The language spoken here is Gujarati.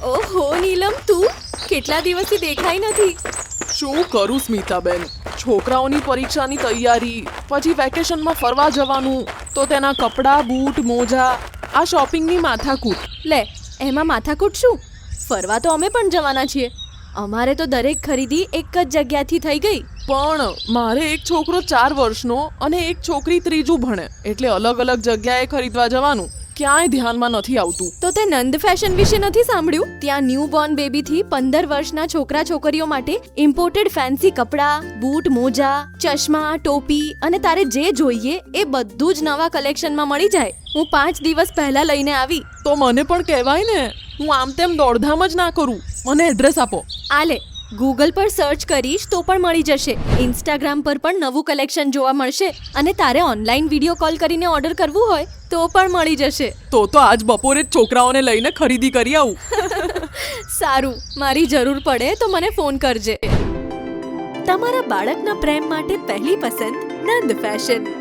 ઓહો નીલમ, તું કેટલા દિવસથી દેખાઈ નથી. શું કરું સ્મિતાબેન, છોકરાઓની પરીક્ષાની તૈયારી, પછી વેકેશનમાં ફરવા જવાનું, તો તેના કપડાં, બૂટ, મોજા, આ શોપિંગની માથાકૂટ. લે, એમાં માથાકૂટ શું? ફરવા તો અમે પણ જવાના છીએ. અમારે તો દરેક ખરીદી એક જ જગ્યાથી થઈ ગઈ. પણ મારે એક છોકરો 4 વર્ષનો અને એક છોકરી 3જું ભણે, એટલે અલગ અલગ જગ્યાએ ખરીદવા જવાનું ક્યાંય ધ્યાનમાં નથી આવતું. તો તે નંદ ફેશન વિશે નથી સાંભળ્યું? ત્યાં ન્યૂ બોર્ન બેબીથી 15 વર્ષના છોકરા છોકરીઓ માટે ઇમ્પોર્ટેડ ફેન્સી કપડાં, બૂટ, મોજા, ચશ્મા, ટોપી અને તારે જે જોઈએ એ બધું જ નવા કલેક્શનમાં મળી જાય. હું 5 દિવસ પહેલા લઈને આવી. તો મને પણ કહેવાય ને, હું આમ તેમ દોડધામ જ ના કરું. મને એડ્રેસ આપો. આલે, ગૂગલ પર સર્ચ કરીશ તો પણ મળી જશે. ઇન્સ્ટાગ્રામ પર પણ નવું કલેક્શન જોવા મળશે અને તારે ઓનલાઈન વિડીયો કોલ કરીને ઓર્ડર કરવું હોય તો પણ મળી જશે. તો આજ બપોરે જ છોકરાઓને લઈને ખરીદી કરી આવું. સારું, મારી જરૂર પડે તો મને ફોન કરજે. તમારા બાળકના પ્રેમ માટે પહેલી પસંદ નંદ ફેશન.